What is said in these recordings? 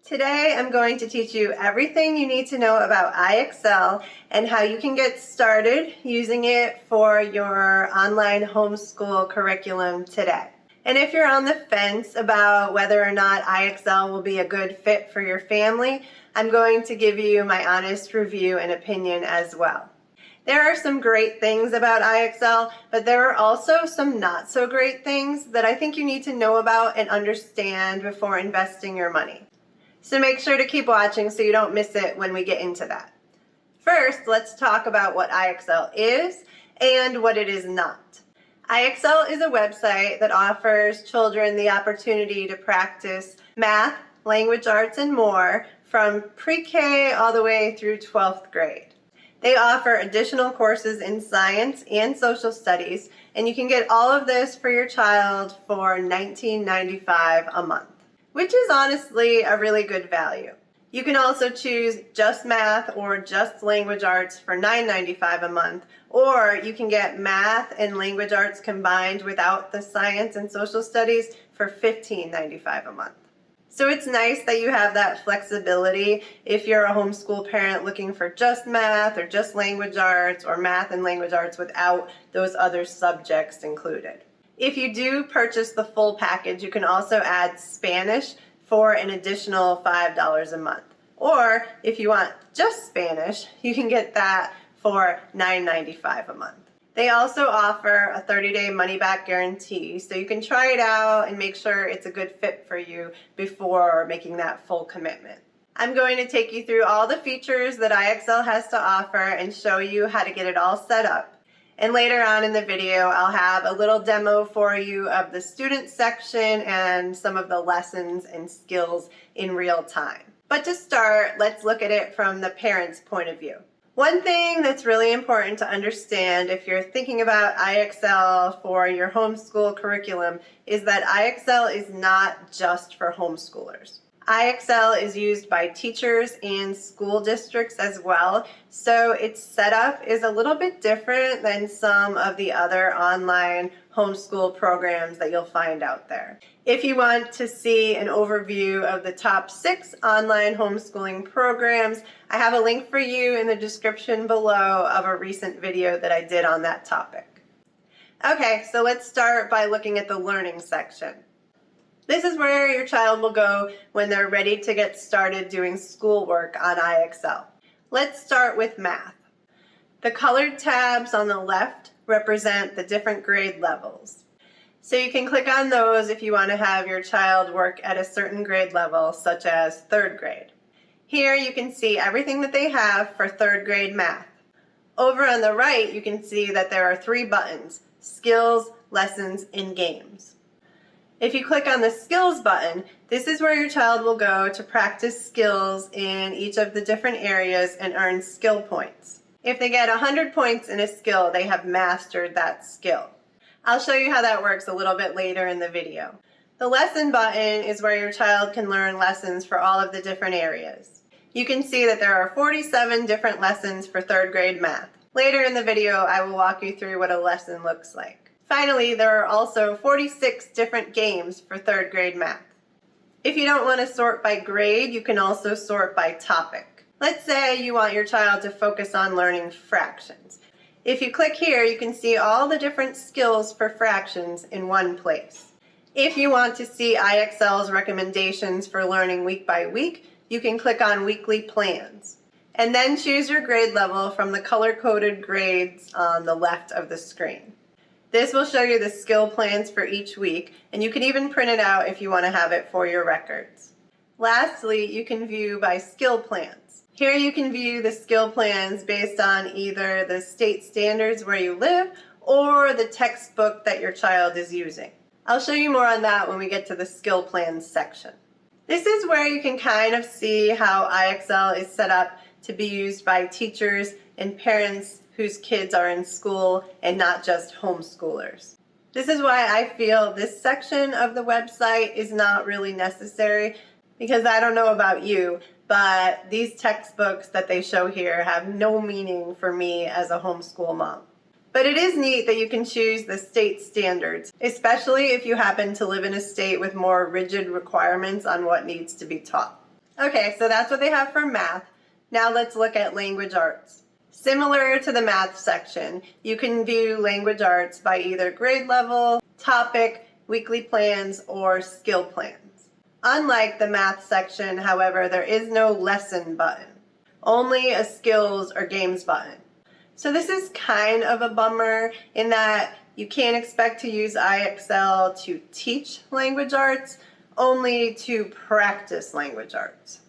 Today I'm going to teach you everything you need to know about IXL and how you can get started using it for your online homeschool curriculum today. And if you're on the fence about whether or not IXL will be a good fit for your family, I'm going to give you my honest review and opinion as well. There are some great things about IXL, but there are also some not so great things that I think you need to know about and understand before investing your money. So make sure to keep watching so you don't miss it when we get into that. First, let's talk about what IXL is and what it is not. IXL is a website that offers children the opportunity to practice math, language arts, and more from pre-K all the way through 12th grade. They offer additional courses in science and social studies, and you can get all of this for your child for $19.95 a month, which is honestly a really good value. You can also choose just math or just language arts for $9.95 a month, or you can get math and language arts combined without the science and social studies for $15.95 a month. So it's nice that you have that flexibility if you're a homeschool parent looking for just math or just language arts or math and language arts without those other subjects included. If you do purchase the full package, you can also add Spanish for an additional $5 a month. Or if you want just Spanish, you can get that for $9.95 a month. They also offer a 30-day money-back guarantee, so you can try it out and make sure it's a good fit for you before making that full commitment. I'm going to take you through all the features that IXL has to offer and show you how to get it all set up. And later on in the video, I'll have a little demo for you of the student section and some of the lessons and skills in real time. But to start, let's look at it from the parent's point of view. One thing that's really important to understand if you're thinking about IXL for your homeschool curriculum is that IXL is not just for homeschoolers. IXL is used by teachers and school districts as well, so its setup is a little bit different than some of the other online homeschool programs that you'll find out there. If you want to see an overview of the top 6 online homeschooling programs, I have a link for you in the description below of a recent video that I did on that topic. Okay, so let's start by looking at the learning section. This is where your child will go when they're ready to get started doing schoolwork on IXL. Let's start with math. The colored tabs on the left represent the different grade levels. So you can click on those if you want to have your child work at a certain grade level, such as 3rd grade. Here you can see everything that they have for 3rd grade math. Over on the right, you can see that there are 3 buttons: skills, lessons, and games. If you click on the skills button, this is where your child will go to practice skills in each of the different areas and earn skill points. If they get 100 points in a skill, they have mastered that skill. I'll show you how that works a little bit later in the video. The lesson button is where your child can learn lessons for all of the different areas. You can see that there are 47 different lessons for 3rd grade math. Later in the video, I will walk you through what a lesson looks like. Finally, there are also 46 different games for 3rd grade math. If you don't want to sort by grade, you can also sort by topic. Let's say you want your child to focus on learning fractions. If you click here, you can see all the different skills for fractions in one place. If you want to see IXL's recommendations for learning week by week, you can click on weekly plans. And then choose your grade level from the color-coded grades on the left of the screen. This will show you the skill plans for each week, and you can even print it out if you want to have it for your records. Lastly, you can view by skill plans. Here you can view the skill plans based on either the state standards where you live or the textbook that your child is using. I'll show you more on that when we get to the skill plans section. This is where you can kind of see how IXL is set up to be used by teachers and parents whose kids are in school and not just homeschoolers. This is why I feel this section of the website is not really necessary, because I don't know about you, but these textbooks that they show here have no meaning for me as a homeschool mom. But it is neat that you can choose the state standards, especially if you happen to live in a state with more rigid requirements on what needs to be taught. Okay, so that's what they have for math. Now let's look at language arts. Similar to the math section, you can view language arts by either grade level, topic, weekly plans, or skill plans. Unlike the math section, however, there is no lesson button, only a skills or games button. So this is kind of a bummer in that you can't expect to use IXL to teach language arts, only to practice language arts.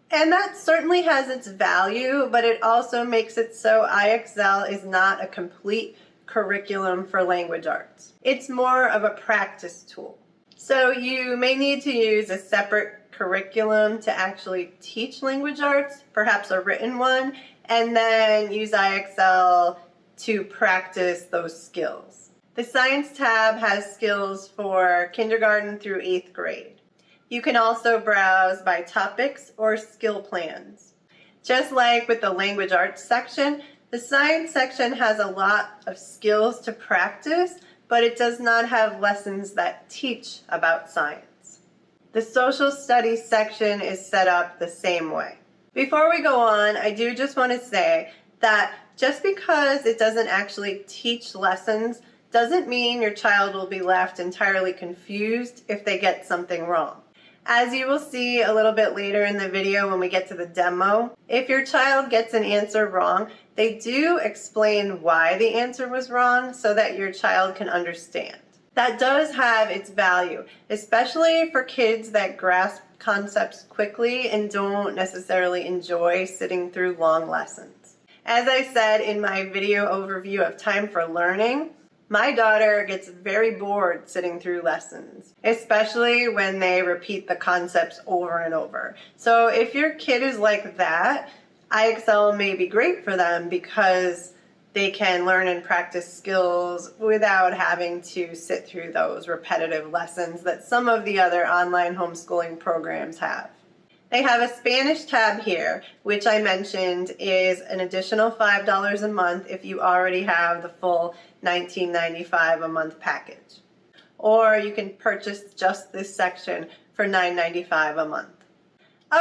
And that certainly has its value, but it also makes it so IXL is not a complete curriculum for language arts. It's more of a practice tool. So you may need to use a separate curriculum to actually teach language arts, perhaps a written one, and then use IXL to practice those skills. The Science tab has skills for kindergarten through 8th grade. You can also browse by topics or skill plans. Just like with the language arts section, the science section has a lot of skills to practice, but it does not have lessons that teach about science. The social studies section is set up the same way. Before we go on, I do just want to say that just because it doesn't actually teach lessons doesn't mean your child will be left entirely confused if they get something wrong. As you will see a little bit later in the video when we get to the demo, if your child gets an answer wrong, they do explain why the answer was wrong so that your child can understand. That does have its value, especially for kids that grasp concepts quickly and don't necessarily enjoy sitting through long lessons. As I said in my video overview of Time for Learning, my daughter gets very bored sitting through lessons, especially when they repeat the concepts over and over. So if your kid is like that, IXL may be great for them because they can learn and practice skills without having to sit through those repetitive lessons that some of the other online homeschooling programs have. They have a Spanish tab here, which I mentioned is an additional $5 a month if you already have the full $19.95 a month package. Or you can purchase just this section for $9.95 a month.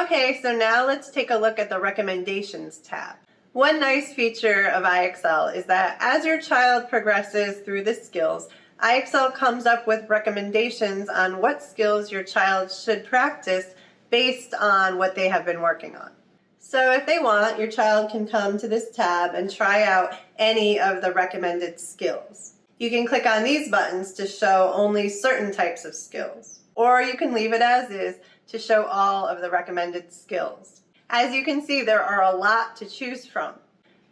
Okay, so now let's take a look at the Recommendations tab. One nice feature of IXL is that as your child progresses through the skills, IXL comes up with recommendations on what skills your child should practice based on what they have been working on. So if they want, your child can come to this tab and try out any of the recommended skills. You can click on these buttons to show only certain types of skills, or you can leave it as is to show all of the recommended skills. As you can see, there are a lot to choose from.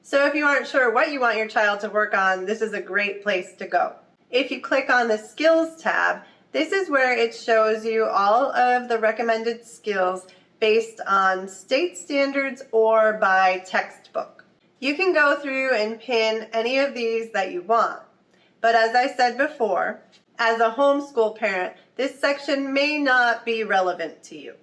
So if you aren't sure what you want your child to work on, this is a great place to go. If you click on the Skills tab, this is where it shows you all of the recommended skills based on state standards or by textbook. You can go through and pin any of these that you want. But as I said before, as a homeschool parent, this section may not be relevant to you.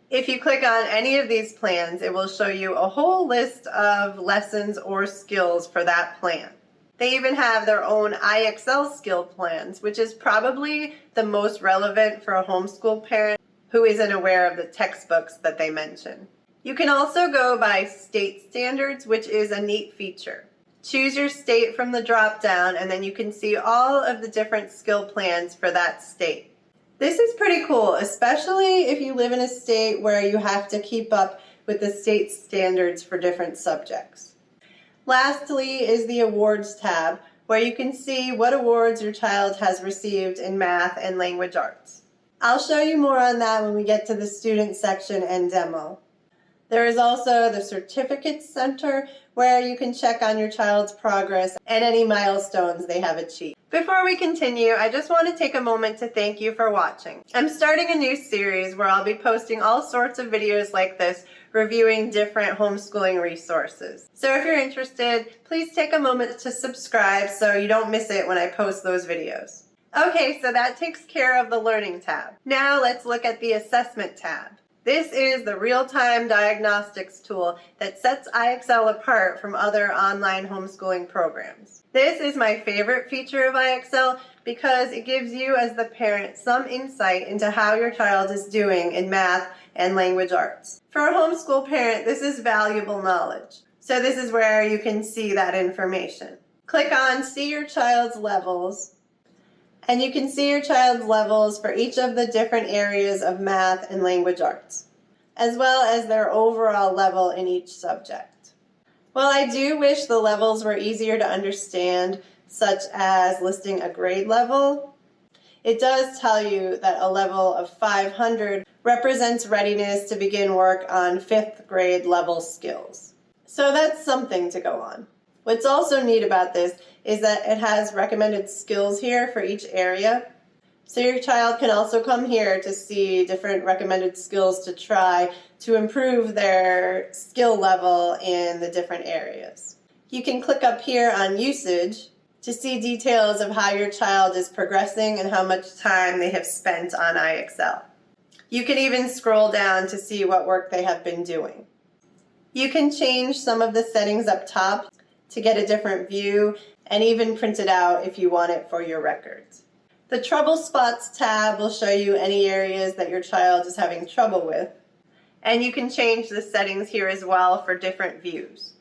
If you click on any of these plans, it will show you a whole list of lessons or skills for that plan. They even have their own IXL skill plans, which is probably the most relevant for a homeschool parent who isn't aware of the textbooks that they mention. You can also go by state standards, which is a neat feature. Choose your state from the drop-down, and then you can see all of the different skill plans for that state. This is pretty cool, especially if you live in a state where you have to keep up with the state standards for different subjects. Lastly is the Awards tab, where you can see what awards your child has received in math and language arts. I'll show you more on that when we get to the student section and demo. There is also the Certificates Center, where you can check on your child's progress and any milestones they have achieved. Before we continue, I just want to take a moment to thank you for watching. I'm starting a new series where I'll be posting all sorts of videos like this, reviewing different homeschooling resources. So if you're interested, please take a moment to subscribe so you don't miss it when I post those videos. Okay, so that takes care of the Learning tab. Now let's look at the Assessment tab. This is the real-time diagnostics tool that sets IXL apart from other online homeschooling programs. This is my favorite feature of IXL because it gives you as the parent some insight into how your child is doing in math and language arts. For a homeschool parent, this is valuable knowledge. So this is where you can see that information. Click on See Your Child's Levels, and you can see your child's levels for each of the different areas of math and language arts, as well as their overall level in each subject. While I do wish the levels were easier to understand, such as listing a grade level, it does tell you that a level of 500 represents readiness to begin work on 5th grade level skills. So that's something to go on. What's also neat about this is that it has recommended skills here for each area. So your child can also come here to see different recommended skills to try to improve their skill level in the different areas. You can click up here on usage to see details of how your child is progressing and how much time they have spent on IXL. You can even scroll down to see what work they have been doing. You can change some of the settings up top to get a different view, and even print it out if you want it for your records. The Trouble Spots tab will show you any areas that your child is having trouble with, and you can change the settings here as well for different views.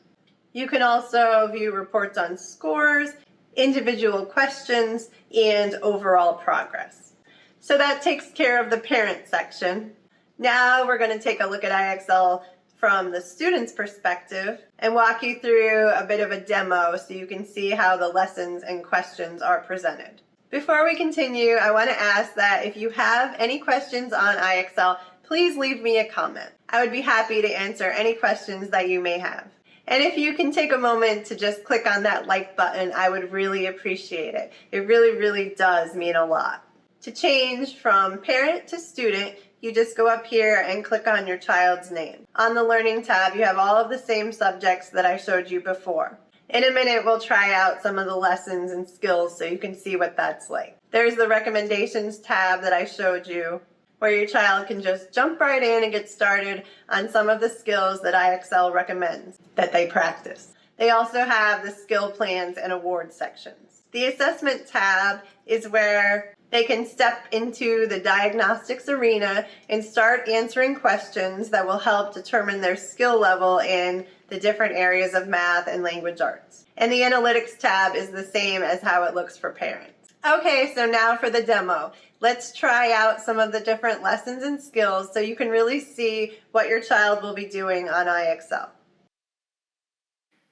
You can also view reports on scores, individual questions, and overall progress. So that takes care of the parent section. Now we're going to take a look at IXL from the student's perspective and walk you through a bit of a demo so you can see how the lessons and questions are presented. Before we continue, I want to ask that if you have any questions on IXL, please leave me a comment. I would be happy to answer any questions that you may have. And if you can take a moment to just click on that like button, I would really appreciate it. It really, really does mean a lot. To change from parent to student, you just go up here and click on your child's name. On the Learning tab, you have all of the same subjects that I showed you before. In a minute, we'll try out some of the lessons and skills so you can see what that's like. There's the Recommendations tab that I showed you, where your child can just jump right in and get started on some of the skills that IXL recommends that they practice. They also have the skill plans and award sections. The Assessment tab is where they can step into the diagnostics arena and start answering questions that will help determine their skill level in the different areas of math and language arts. And the Analytics tab is the same as how it looks for parents. Okay, so now for the demo. Let's try out some of the different lessons and skills so you can really see what your child will be doing on IXL.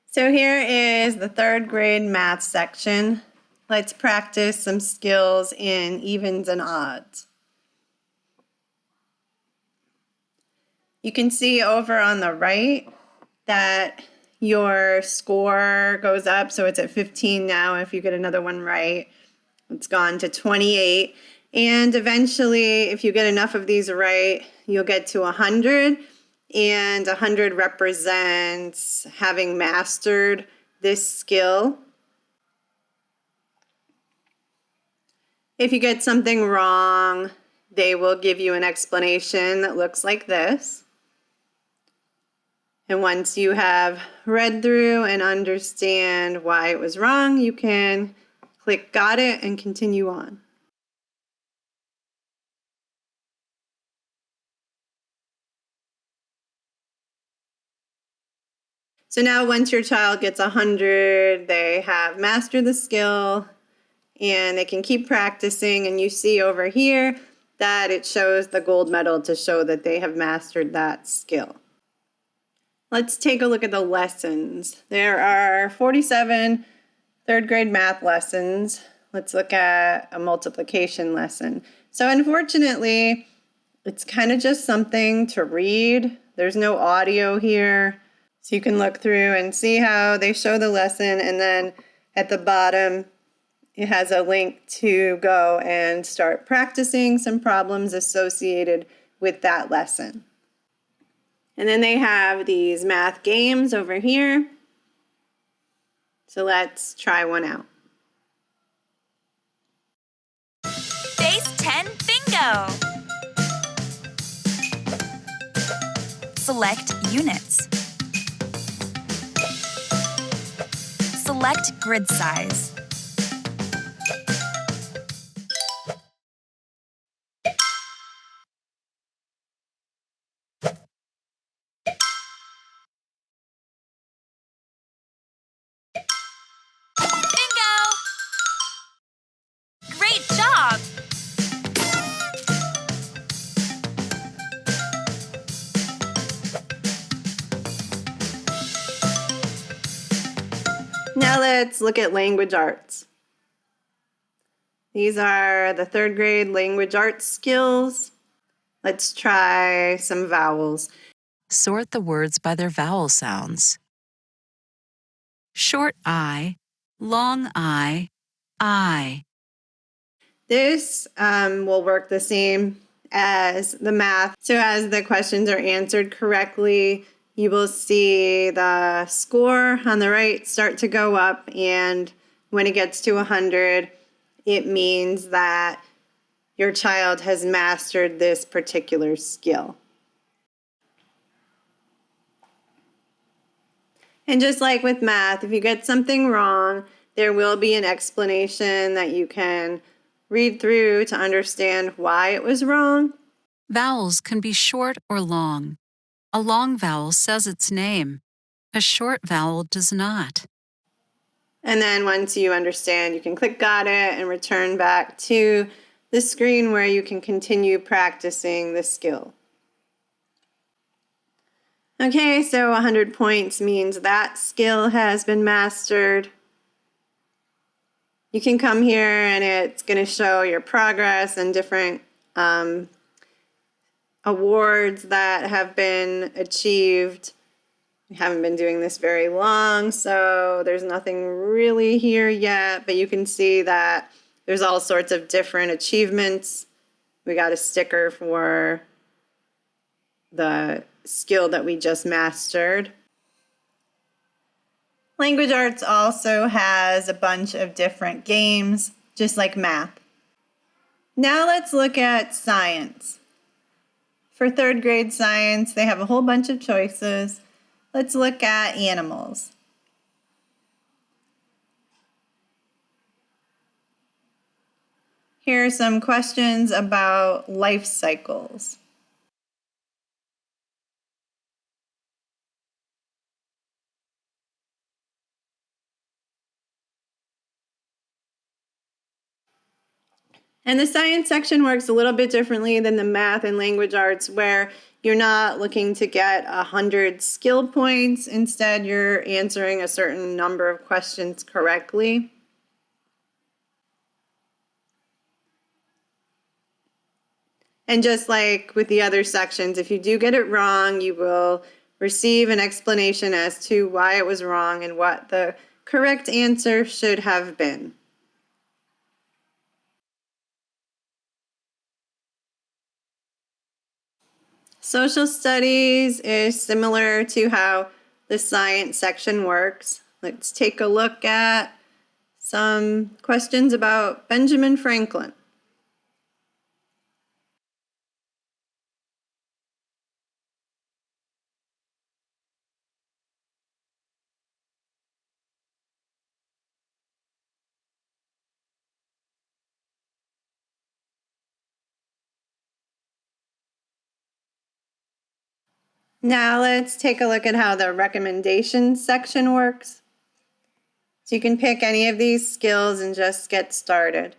So here is the 3rd grade math section. Let's practice some skills in evens and odds. You can see over on the right that your score goes up, so it's at 15 now. If you get another one right, it's gone to 28. And eventually, if you get enough of these right, you'll get to 100. And 100 represents having mastered this skill. If you get something wrong, they will give you an explanation that looks like this. And once you have read through and understand why it was wrong, you can click Got It and continue on. So now once your child gets 100, they have mastered the skill and they can keep practicing, and you see over here that it shows the gold medal to show that they have mastered that skill. Let's take a look at the lessons. There are 47 3rd grade math lessons. Let's look at a multiplication lesson. So unfortunately, it's kind of just something to read. There's no audio here. So you can look through and see how they show the lesson, and then at the bottom, it has a link to go and start practicing some problems associated with that lesson. And then they have these math games over here. So let's try one out. Base 10 bingo! Select units. Select grid size. Now let's look at language arts. These are the 3rd grade language arts skills. Let's try some vowels. Sort the words by their vowel sounds. Short I, long I. This will work the same as the math. So as the questions are answered correctly, you will see the score on the right start to go up, and when it gets to 100, it means that your child has mastered this particular skill. And just like with math, if you get something wrong, there will be an explanation that you can read through to understand why it was wrong. Vowels can be short or long. A long vowel says its name. A short vowel does not. And then once you understand, you can click Got It and return back to the screen where you can continue practicing the skill. Okay, so 100 points means that skill has been mastered. You can come here and it's going to show your progress and different awards that have been achieved. We haven't been doing this very long, so there's nothing really here yet, but you can see that there's all sorts of different achievements. We got a sticker for the skill that we just mastered. Language arts also has a bunch of different games, just like math. Now let's look at science. For 3rd grade science, they have a whole bunch of choices. Let's look at animals. Here are some questions about life cycles. And the science section works a little bit differently than the math and language arts, where you're not looking to get 100 skill points. Instead, you're answering a certain number of questions correctly. And just like with the other sections, if you do get it wrong, you will receive an explanation as to why it was wrong and what the correct answer should have been. Social studies is similar to how the science section works. Let's take a look at some questions about Benjamin Franklin. Now let's take a look at how the recommendations section works. So you can pick any of these skills and just get started.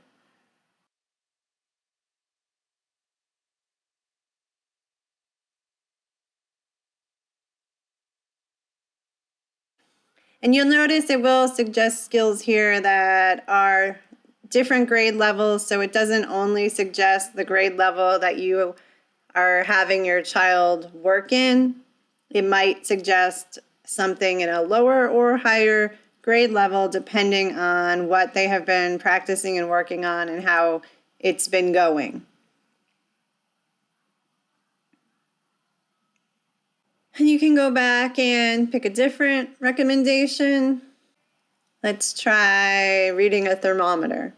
And you'll notice it will suggest skills here that are different grade levels, so it doesn't only suggest the grade level that you are having your child work in. It might suggest something in a lower or higher grade level depending on what they have been practicing and working on and how it's been going. And you can go back and pick a different recommendation. Let's try reading a thermometer.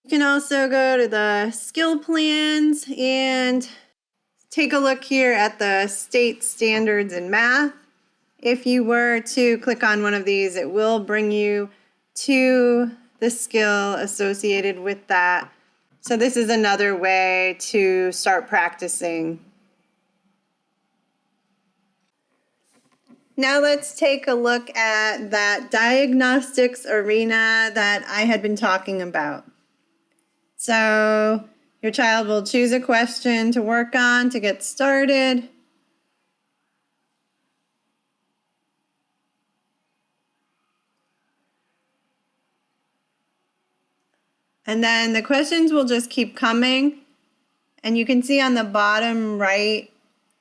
You can also go to the skill plans and take a look here at the state standards in math. If you were to click on one of these, it will bring you to the skill associated with that So this is another way to start practicing. Now let's take a look at that diagnostics arena that I had been talking about. So your child will choose a question to work on to get started. And then the questions will just keep coming. And you can see on the bottom right,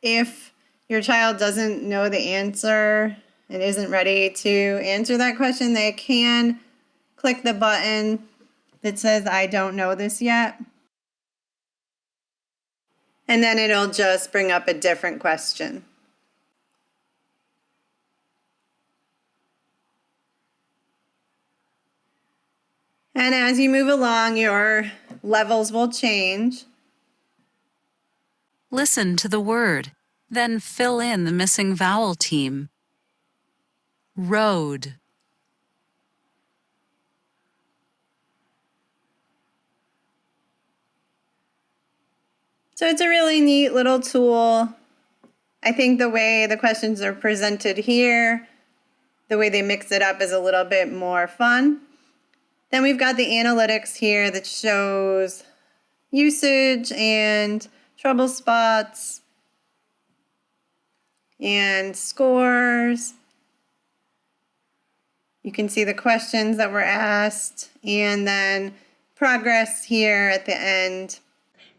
if your child doesn't know the answer and isn't ready to answer that question, they can click the button that says, I don't know this yet. And then it'll just bring up a different question. And as you move along, your levels will change. Listen to the word, then fill in the missing vowel team. Road. So it's a really neat little tool. I think the way the questions are presented here, the way they mix it up is a little bit more fun. Then we've got the analytics here that shows usage and trouble spots and scores. You can see the questions that were asked and then progress here at the end.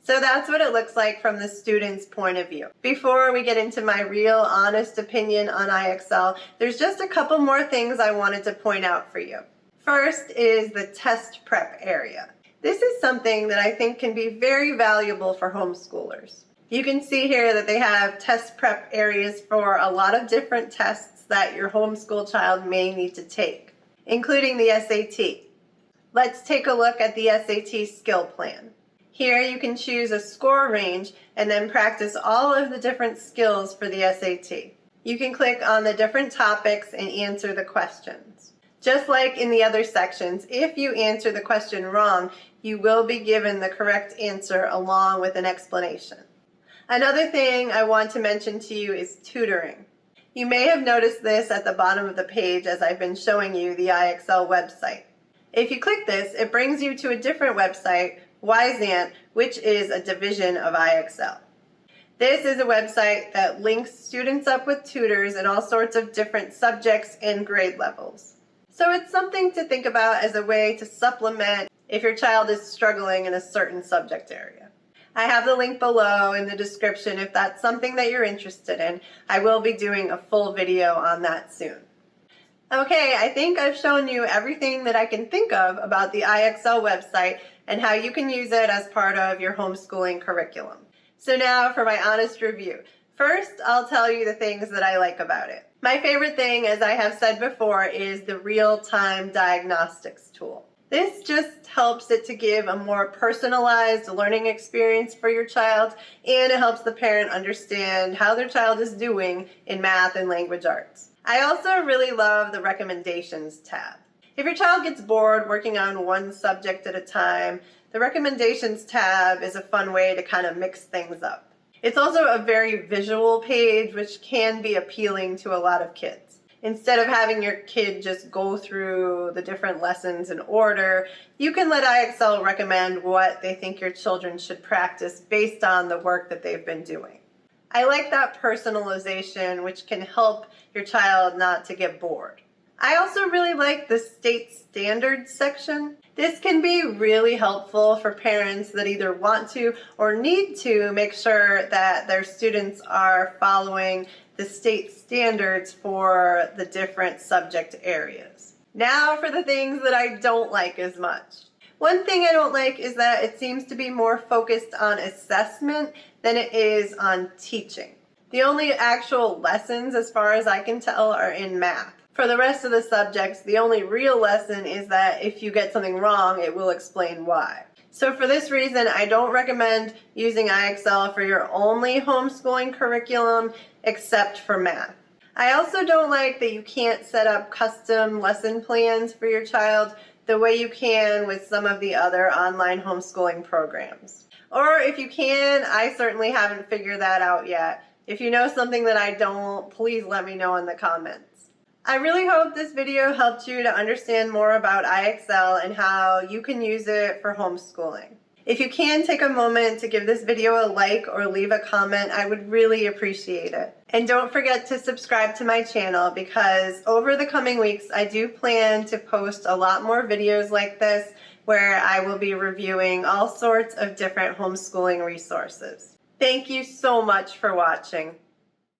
So that's what it looks like from the student's point of view. Before we get into my real honest opinion on IXL, there's just a couple more things I wanted to point out for you. First is the test prep area. This is something that I think can be very valuable for homeschoolers. You can see here that they have test prep areas for a lot of different tests that your homeschool child may need to take, including the SAT. Let's take a look at the SAT skill plan. Here you can choose a score range and then practice all of the different skills for the SAT. You can click on the different topics and answer the questions. Just like in the other sections, if you answer the question wrong, you will be given the correct answer along with an explanation. Another thing I want to mention to you is tutoring. You may have noticed this at the bottom of the page as I've been showing you the IXL website. If you click this, it brings you to a different website, WAIVED, which is a division of IXL. This is a website that links students up with tutors in all sorts of different subjects and grade levels. So it's something to think about as a way to supplement if your child is struggling in a certain subject area. I have the link below in the description if that's something that you're interested in. I will be doing a full video on that soon. Okay, I think I've shown you everything that I can think of about the IXL website and how you can use it as part of your homeschooling curriculum. So now for my honest review. First, I'll tell you the things that I like about it. My favorite thing, as I have said before, is the real-time diagnostics tool. This just helps it to give a more personalized learning experience for your child, and it helps the parent understand how their child is doing in math and language arts. I also really love the recommendations tab. If your child gets bored working on one subject at a time, the recommendations tab is a fun way to kind of mix things up. It's also a very visual page, which can be appealing to a lot of kids. Instead of having your kid just go through the different lessons in order, you can let IXL recommend what they think your children should practice based on the work that they've been doing. I like that personalization, which can help your child not to get bored. I also really like the state standards section. This can be really helpful for parents that either want to or need to make sure that their students are following the state standards for the different subject areas. Now for the things that I don't like as much. One thing I don't like is that it seems to be more focused on assessment than it is on teaching. The only actual lessons, as far as I can tell, are in math. For the rest of the subjects, the only real lesson is that if you get something wrong, it will explain why. So for this reason, I don't recommend using IXL for your only homeschooling curriculum except for math. I also don't like that you can't set up custom lesson plans for your child the way you can with some of the other online homeschooling programs. Or if you can, I certainly haven't figured that out yet. If you know something that I don't, please let me know in the comments. I really hope this video helped you to understand more about IXL and how you can use it for homeschooling. If you can take a moment to give this video a like or leave a comment, I would really appreciate it. And don't forget to subscribe to my channel because over the coming weeks, I do plan to post a lot more videos like this where I will be reviewing all sorts of different homeschooling resources. Thank you so much for watching.